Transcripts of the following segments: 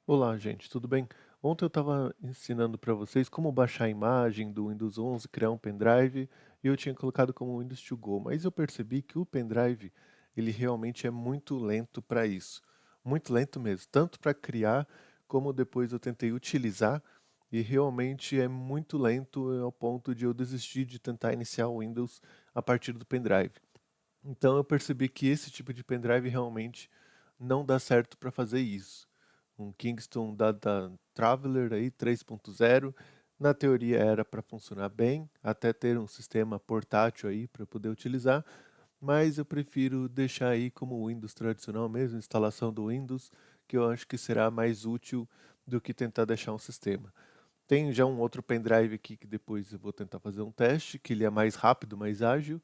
Olá, gente, tudo bem? Ontem eu estava ensinando para vocês como baixar a imagem do Windows 11, criar um pendrive, e eu tinha colocado como Windows to Go, mas eu percebi que o pendrive, ele realmente é muito lento para isso. Muito lento mesmo, tanto para criar, como depois eu tentei utilizar, e realmente é muito lento ao ponto de eu desistir de tentar iniciar o Windows a partir do pendrive. Então eu percebi que esse tipo de pendrive realmente não dá certo para fazer isso. Um Kingston Data Traveler aí 3.0, na teoria era para funcionar bem, até ter um sistema portátil aí para poder utilizar, mas eu prefiro deixar aí como o Windows tradicional mesmo, instalação do Windows, que eu acho que será mais útil do que tentar deixar um sistema. Tem já um outro pendrive aqui que depois eu vou tentar fazer um teste, que ele é mais rápido, mais ágil,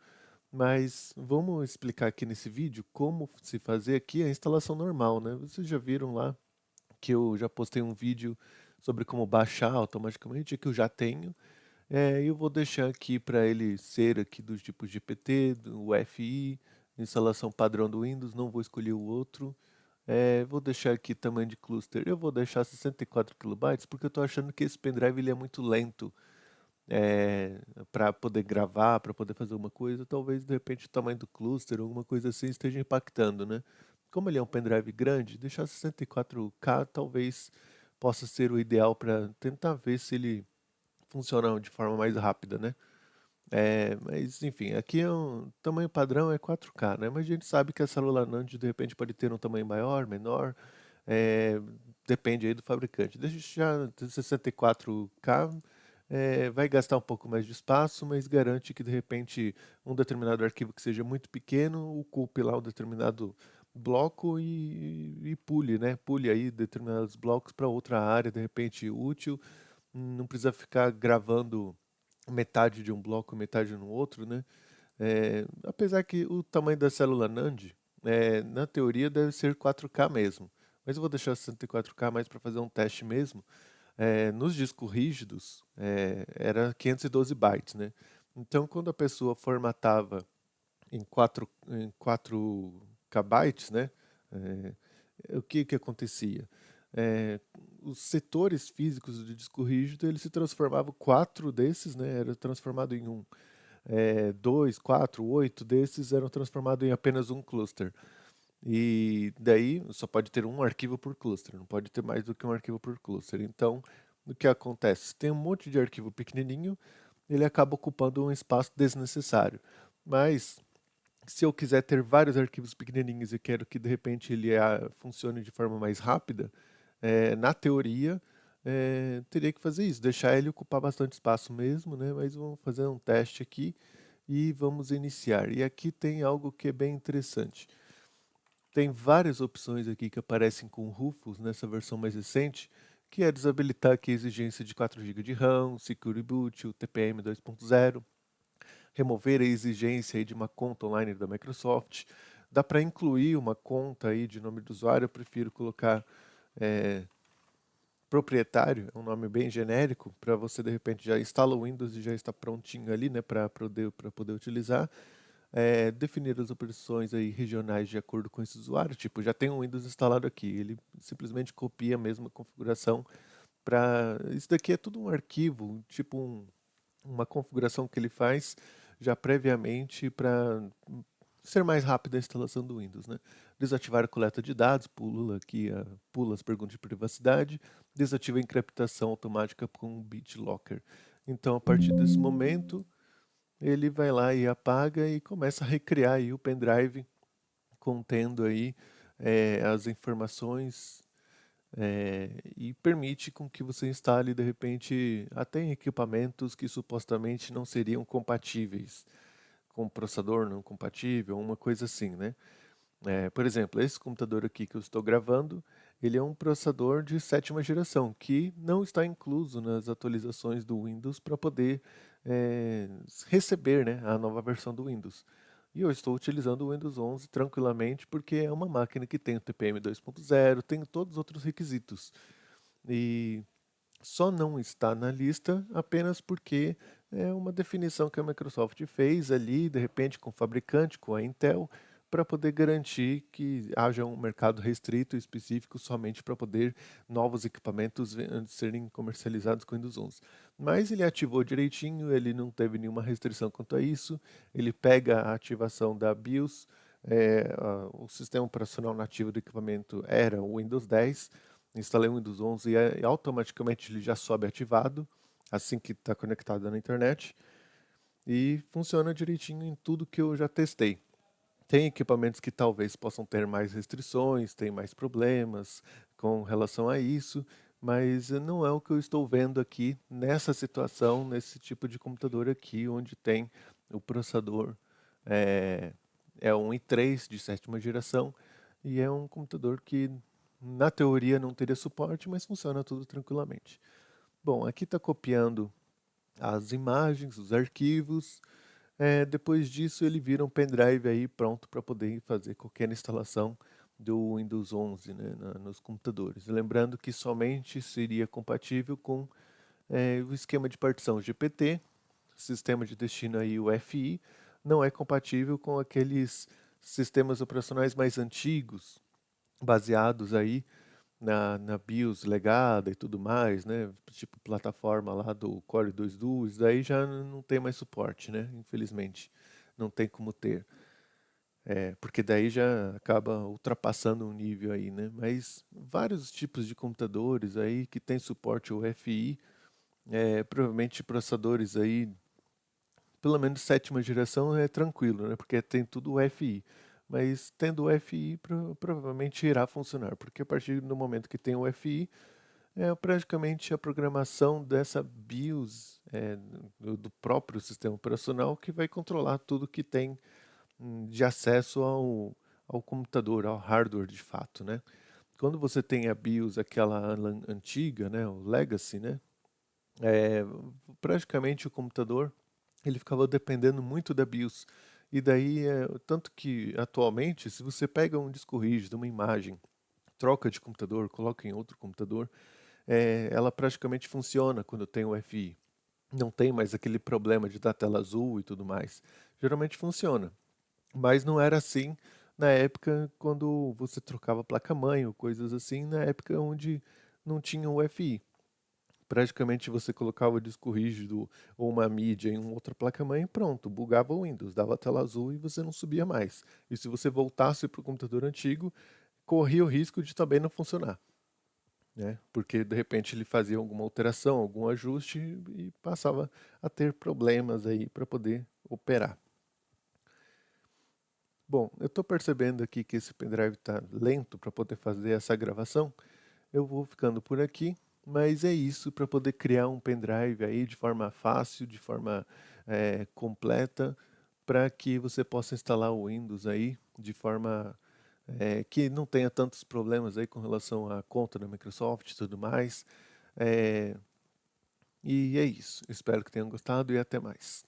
mas vamos explicar aqui nesse vídeo como se fazer aqui a instalação normal, né? Vocês já viram lá que eu já postei um vídeo sobre como baixar automaticamente, que eu já tenho. Eu vou deixar aqui para ele ser aqui dos tipos GPT, do UEFI, instalação padrão do Windows, não vou escolher o outro. Vou deixar aqui tamanho de cluster, eu vou deixar 64 kilobytes, porque eu estou achando que esse pendrive ele é muito lento para poder gravar, para poder fazer alguma coisa, talvez de repente o tamanho do cluster, alguma coisa assim, esteja impactando, né? Como ele é um pendrive grande, deixar 64K talvez possa ser o ideal para tentar ver se ele funciona de forma mais rápida, né? Mas enfim, aqui é um tamanho padrão é 4K, né? Mas a gente sabe que a célula NAND de repente pode ter um tamanho maior, menor, é, depende aí do fabricante. Deixa já 64K, vai gastar um pouco mais de espaço, mas garante que de repente um determinado arquivo que seja muito pequeno ocupe lá um determinado bloco e pule, né? Pule aí determinados blocos para outra área de repente útil. Não precisa ficar gravando metade de um bloco, metade no outro, né? Apesar que o tamanho da célula NAND, na teoria deve ser 4K mesmo, mas eu vou deixar 64K mais para fazer um teste mesmo. Nos discos rígidos, era 512 bytes, né? Então, quando a pessoa formatava em 4K bytes, né? O que que acontecia? É, os setores físicos do disco rígido, ele se transformavam, quatro desses, né, era transformado em um. Dois, quatro, oito desses eram transformados em apenas um cluster. E daí só pode ter um arquivo por cluster, não pode ter mais do que um arquivo por cluster. Então, o que acontece? Tem um monte de arquivo pequenininho, ele acaba ocupando um espaço desnecessário. Mas se eu quiser ter vários arquivos pequenininhos e quero que de repente ele funcione de forma mais rápida, na teoria, teria que fazer isso, deixar ele ocupar bastante espaço mesmo, né? Mas vamos fazer um teste aqui e vamos iniciar. E aqui tem algo que é bem interessante. Tem várias opções aqui que aparecem com Rufus nessa versão mais recente, que é desabilitar aqui a exigência de 4 GB de RAM, Secure Boot, o TPM 2.0, remover a exigência aí de uma conta online da Microsoft. Dá para incluir uma conta aí de nome do usuário, eu prefiro colocar é, proprietário, é um nome bem genérico, para você de repente já instala o Windows e já está prontinho ali, né, para poder utilizar. Definir as operações aí regionais de acordo com esse usuário, tipo, já tem um Windows instalado aqui, ele simplesmente copia a mesma configuração para... Isso daqui é tudo um arquivo, tipo uma configuração que ele faz já previamente para ser mais rápida a instalação do Windows, né? Desativar a coleta de dados, pula aqui, pula as perguntas de privacidade, desativa a encriptação automática com o BitLocker. Então, a partir desse momento, ele vai lá e apaga e começa a recriar aí o pendrive contendo aí as informações e permite com que você instale de repente até em equipamentos que supostamente não seriam compatíveis com processador não compatível, uma coisa assim, né? Por exemplo, esse computador aqui que eu estou gravando, ele é um processador de sétima geração, que não está incluso nas atualizações do Windows para poder receber, né, a nova versão do Windows. E eu estou utilizando o Windows 11 tranquilamente porque é uma máquina que tem o TPM 2.0, tem todos os outros requisitos. E só não está na lista apenas porque é uma definição que a Microsoft fez ali, de repente com o fabricante, com a Intel, para poder garantir que haja um mercado restrito e específico somente para poder novos equipamentos serem comercializados com Windows 11. Mas ele ativou direitinho, ele não teve nenhuma restrição quanto a isso, ele pega a ativação da BIOS, o sistema operacional nativo do equipamento era o Windows 10, instalei o Windows 11 e automaticamente ele já sobe ativado, assim que está conectado na internet, e funciona direitinho em tudo que eu já testei. Tem equipamentos que talvez possam ter mais restrições, tem mais problemas com relação a isso, mas não é o que eu estou vendo aqui nessa situação, nesse tipo de computador aqui, onde tem o processador é, é um i3 de sétima geração e é um computador que na teoria não teria suporte, mas funciona tudo tranquilamente. Bom, aqui está copiando as imagens, os arquivos. Depois disso, ele vira um pendrive aí pronto para poder fazer qualquer instalação do Windows 11, né, nos computadores. Lembrando que somente seria compatível com o esquema de partição GPT, sistema de destino aí UFI, não é compatível com aqueles sistemas operacionais mais antigos, baseados aí na BIOS legada e tudo mais, né? Tipo plataforma lá do Core 2 Duo, daí já não tem mais suporte, né? Infelizmente, não tem como ter. Porque daí já acaba ultrapassando um nível aí, né? Mas vários tipos de computadores aí que tem suporte UFI, provavelmente processadores aí, pelo menos sétima geração é tranquilo, né? Porque tem tudo UFI. Mas tendo UFI, provavelmente irá funcionar, porque a partir do momento que tem UFI, praticamente a programação dessa BIOS, do próprio sistema operacional, que vai controlar tudo que tem de acesso ao computador, ao hardware de fato, né? Quando você tem a BIOS, aquela antiga, né, o Legacy, né, é, praticamente o computador ele ficava dependendo muito da BIOS. E daí, tanto que atualmente, se você pega um disco rígido, uma imagem, troca de computador, coloca em outro computador, ela praticamente funciona quando tem o FI. Não tem mais aquele problema de dar tela azul e tudo mais. Geralmente funciona, mas não era assim na época quando você trocava placa-mãe ou coisas assim, na época onde não tinha o FI. Praticamente você colocava o disco rígido ou uma mídia em uma outra placa-mãe e pronto, bugava o Windows, dava tela azul e você não subia mais. E se você voltasse para o computador antigo, corria o risco de também não funcionar, né? Porque de repente ele fazia alguma alteração, algum ajuste e passava a ter problemas aí para poder operar. Bom, eu estou percebendo aqui que esse pendrive está lento para poder fazer essa gravação. Eu vou ficando por aqui, mas é isso para poder criar um pendrive aí de forma fácil, de forma completa, para que você possa instalar o Windows aí de forma que não tenha tantos problemas aí com relação à conta da Microsoft e tudo mais. É, e é isso. Espero que tenham gostado e até mais.